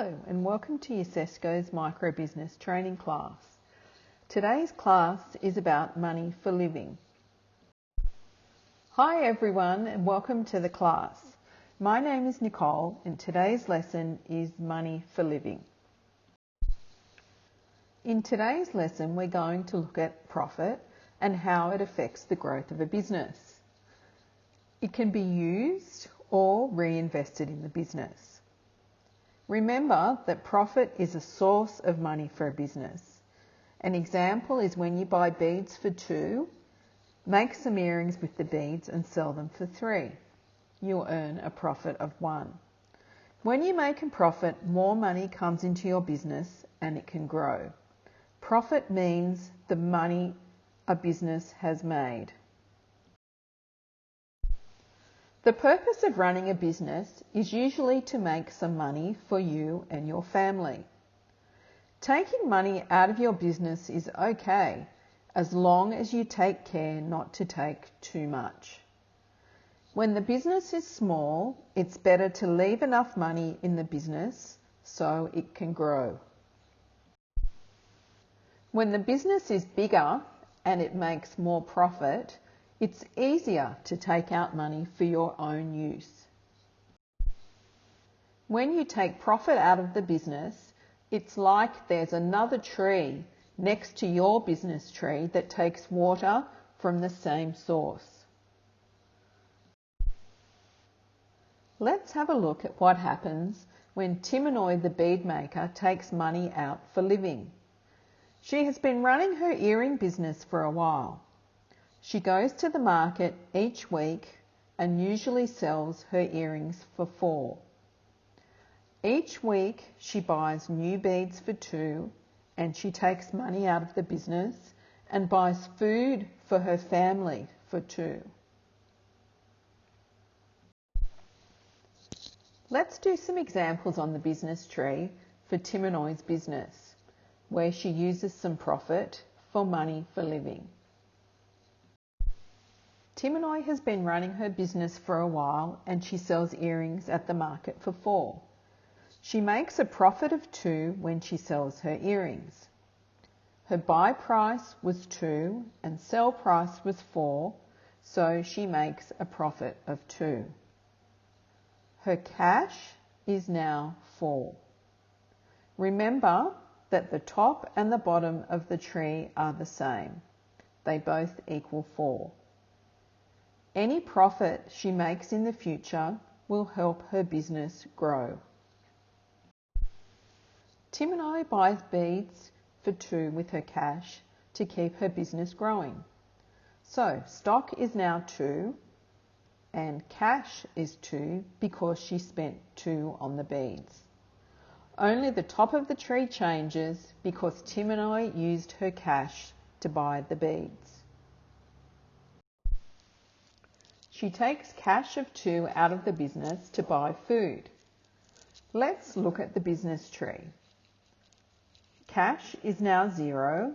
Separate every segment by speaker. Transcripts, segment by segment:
Speaker 1: Hello and welcome to UCESCO's microbusiness training class. Today's class is about money for living. Hi everyone and welcome to the class. My name is Nicole and today's lesson is money for living. In today's lesson we're going to look at profit and how it affects the growth of a business. It can be used or reinvested in the business. Remember that profit is a source of money for a business. An example is when you buy beads for 2, make some earrings with the beads and sell them for 3. You'll earn a profit of 1. When you make a profit, more money comes into your business and it can grow. Profit means the money a business has made. The purpose of running a business is usually to make some money for you and your family. Taking money out of your business is okay, as long as you take care not to take too much. When the business is small, it's better to leave enough money in the business so it can grow. When the business is bigger and it makes more profit, it's easier to take out money for your own use. When you take profit out of the business, it's like there's another tree next to your business tree that takes water from the same source. Let's have a look at what happens when Timanoy the bead maker takes money out for living. She has been running her earring business for a while. She goes to the market each week and usually sells her earrings for 4. Each week she buys new beads for 2 and she takes money out of the business and buys food for her family for 2. Let's do some examples on the business tree for Timanoy's business, where she uses some profit for money for living. Timanoy has been running her business for a while and she sells earrings at the market for 4. She makes a profit of 2 when she sells her earrings. Her buy price was 2 and sell price was 4, so she makes a profit of 2. Her cash is now 4. Remember that the top and the bottom of the tree are the same. They both equal 4. Any profit she makes in the future will help her business grow. Timanoy buys beads for 2 with her cash to keep her business growing. So stock is now 2 and cash is 2 because she spent 2 on the beads. Only the top of the tree changes because Timanoy used her cash to buy the beads. She takes cash of 2 out of the business to buy food. Let's look at the business tree. Cash is now 0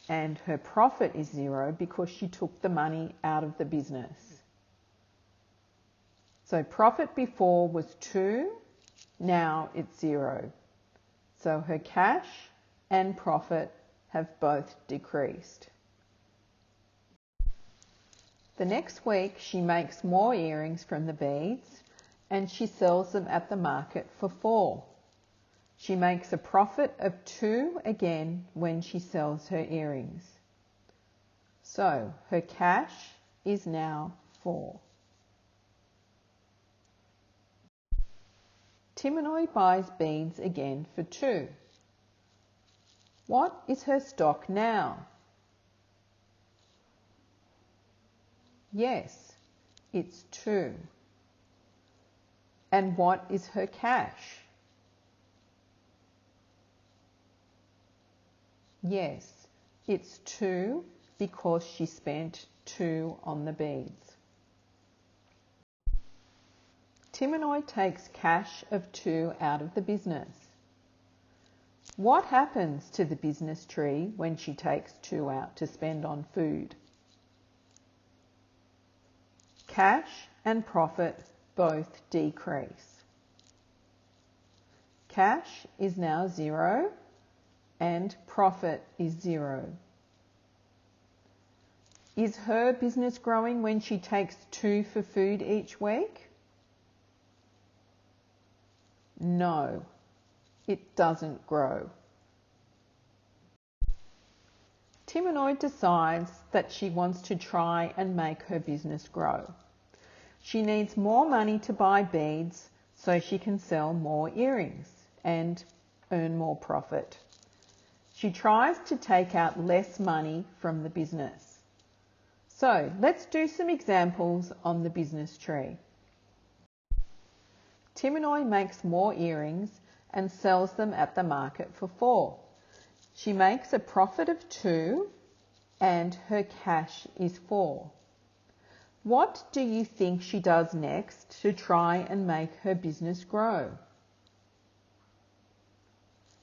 Speaker 1: and her profit is 0 because she took the money out of the business. So profit before was 2, now it's 0. So her cash and profit have both decreased. The next week she makes more earrings from the beads and she sells them at the market for 4. She makes a profit of 2 again when she sells her earrings. So her cash is now 4. Timanoy buys beads again for 2. What is her stock now? Yes, it's 2. And what is her cash? Yes, it's 2 because she spent 2 on the beads. Timanoy takes cash of 2 out of the business. What happens to the business tree when she takes 2 out to spend on food? Cash and profit both decrease. cash is now 0 and profit is 0. Is her business growing when she takes 2 for food each week? No, it doesn't grow. Timanoy decides that she wants to try and make her business grow. She needs more money to buy beads so she can sell more earrings and earn more profit. She tries to take out less money from the business. So let's do some examples on the business tree. Timanoy makes more earrings and sells them at the market for 4. She makes a profit of 2 and her cash is 4. What do you think she does next to try and make her business grow?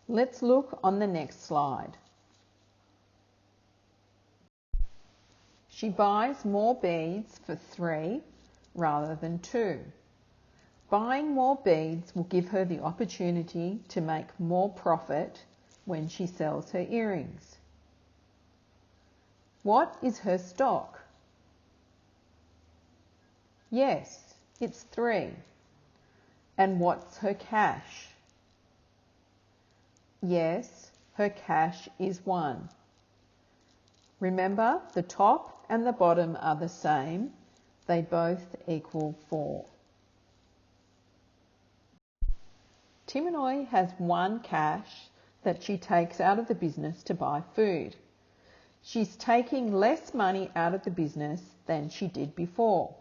Speaker 1: Let's look on the next slide. She buys more beads for 3 rather than 2. Buying more beads will give her the opportunity to make more profit when she sells her earrings. What is her stock? Yes, it's 3. And what's her cash? Yes, her cash is 1. Remember, the top and the bottom are the same. They both equal 4. Timanoy has 1 cash that she takes out of the business to buy food. She's taking less money out of the business than she did before,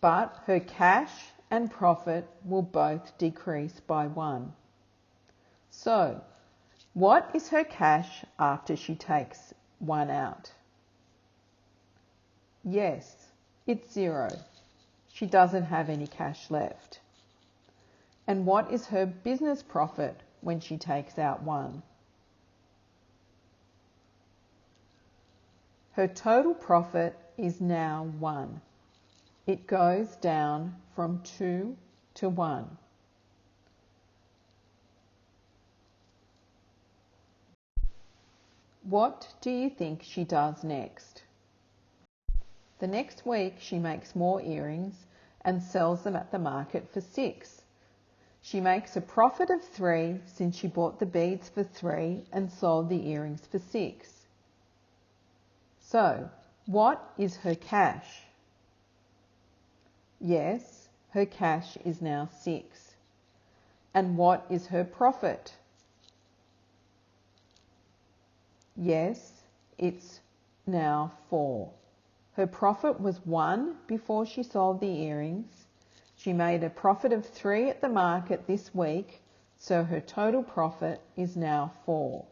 Speaker 1: but her cash and profit will both decrease by 1. So, what is her cash after she takes 1 out? Yes, it's 0. She doesn't have any cash left. And what is her business profit when she takes out 1? Her total profit is now 1. It goes down from 2 to 1. What do you think she does next? The next week she makes more earrings and sells them at the market for 6. She makes a profit of 3 since she bought the beads for 3 and sold the earrings for 6. So, what is her cash? Yes, her cash is now 6. And what is her profit? Yes, it's now 4. Her profit was 1 before she sold the earrings. She made a profit of 3 at the market this week, so her total profit is now 4.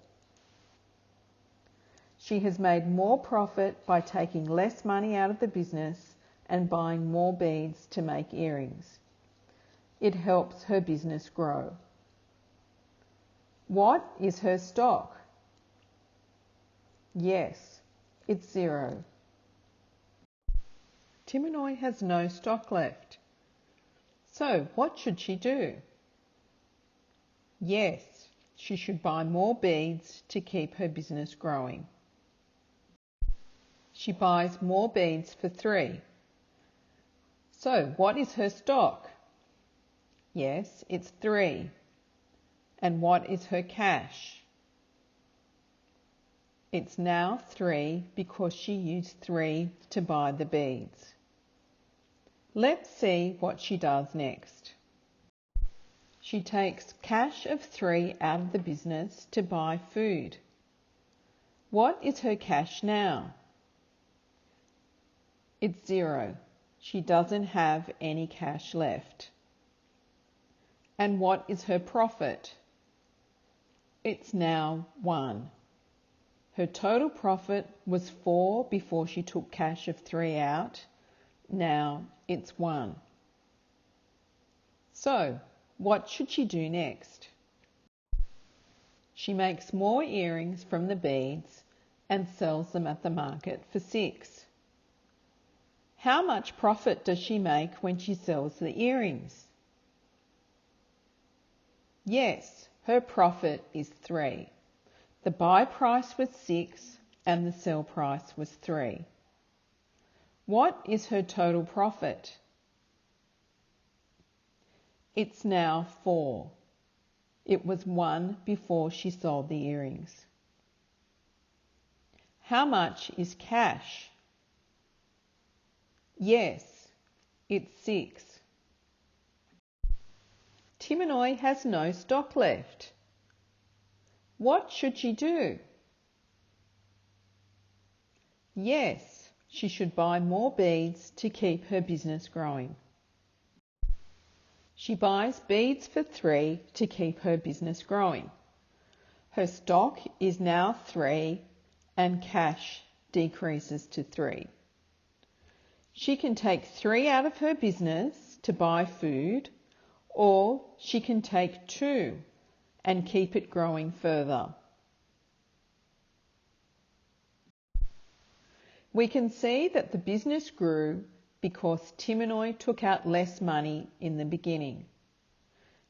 Speaker 1: She has made more profit by taking less money out of the business and buying more beads to make earrings. It helps her business grow. What is her stock? Yes, it's 0. Timanoy has no stock left. So what should she do? Yes, she should buy more beads to keep her business growing. She buys more beads for 3. So what is her stock? Yes, it's 3. And what is her cash? It's now 3 because she used 3 to buy the beads. Let's see what she does next. She takes cash of 3 out of the business to buy food. What is her cash now? It's 0. She doesn't have any cash left. And what is her profit? It's now 1. Her total profit was 4 before she took cash of 3 out. Now it's 1. So, what should she do next? She makes more earrings from the beads and sells them at the market for 6. How much profit does she make when she sells the earrings? Yes, her profit is 3. The buy price was 6 and the sell price was 3. What is her total profit? It's now 4. It was 1 before she sold the earrings. How much is cash? Yes, it's 6. Timanoy has no stock left. What should she do? Yes, she should buy more beads to keep her business growing. She buys beads for 3 to keep her business growing. Her stock is now 3 and cash decreases to 3. She can take 3 out of her business to buy food, or she can take 2 and keep it growing further. We can see that the business grew because Timanoy took out less money in the beginning.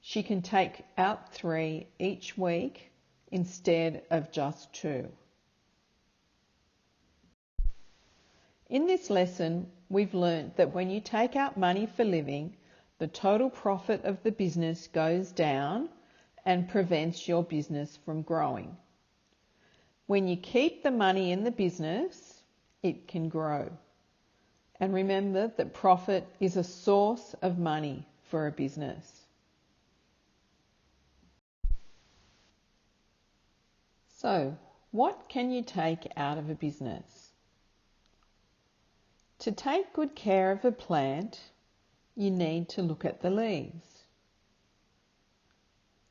Speaker 1: She can take out 3 each week instead of just 2. In this lesson, we've learnt that when you take out money for living, the total profit of the business goes down and prevents your business from growing. When you keep the money in the business, it can grow. And remember that profit is a source of money for a business. So, what can you take out of a business? To take good care of a plant, you need to look at the leaves.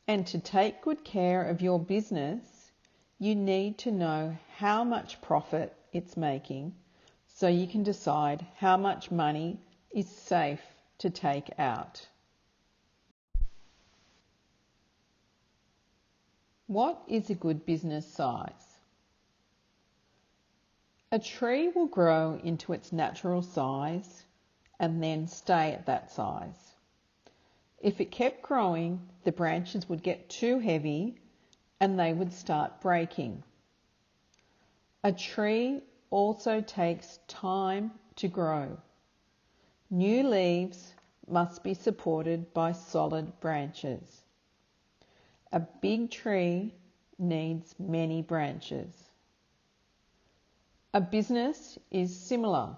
Speaker 1: And to take good care of your business, you need to know how much profit it's making so you can decide how much money is safe to take out. What is a good business size? A tree will grow into its natural size and then stay at that size. If it kept growing, the branches would get too heavy and they would start breaking. A tree also takes time to grow. New leaves must be supported by solid branches. A big tree needs many branches. A business is similar.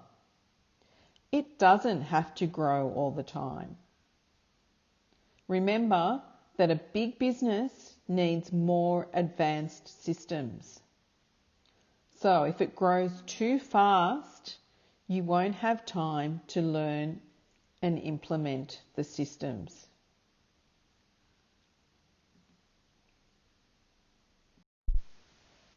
Speaker 1: It doesn't have to grow all the time. Remember that a big business needs more advanced systems. So if it grows too fast, you won't have time to learn and implement the systems.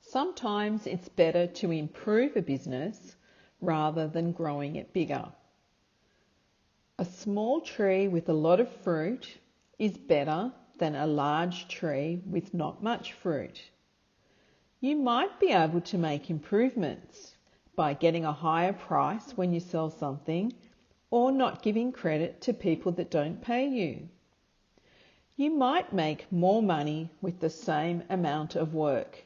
Speaker 1: Sometimes it's better to improve a business rather than growing it bigger. A small tree with a lot of fruit is better than a large tree with not much fruit. You might be able to make improvements by getting a higher price when you sell something or not giving credit to people that don't pay you. You might make more money with the same amount of work.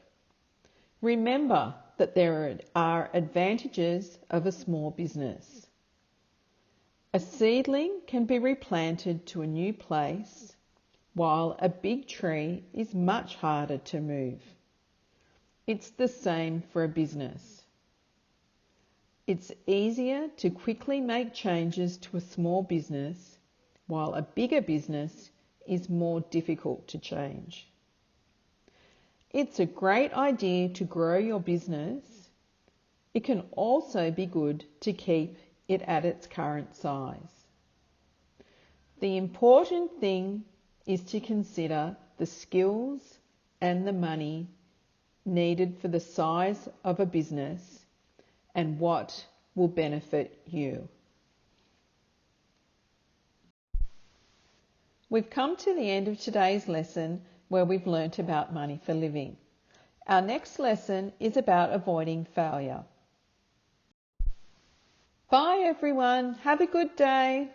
Speaker 1: Remember that there are advantages of a small business. A seedling can be replanted to a new place, while a big tree is much harder to move. It's the same for a business. It's easier to quickly make changes to a small business, while a bigger business is more difficult to change. It's a great idea to grow your business. It can also be good to keep it at its current size. The important thing is to consider the skills and the money needed for the size of a business and what will benefit you. We've come to the end of today's lesson where we've learnt about money for living. Our next lesson is about avoiding failure. Bye everyone, have a good day.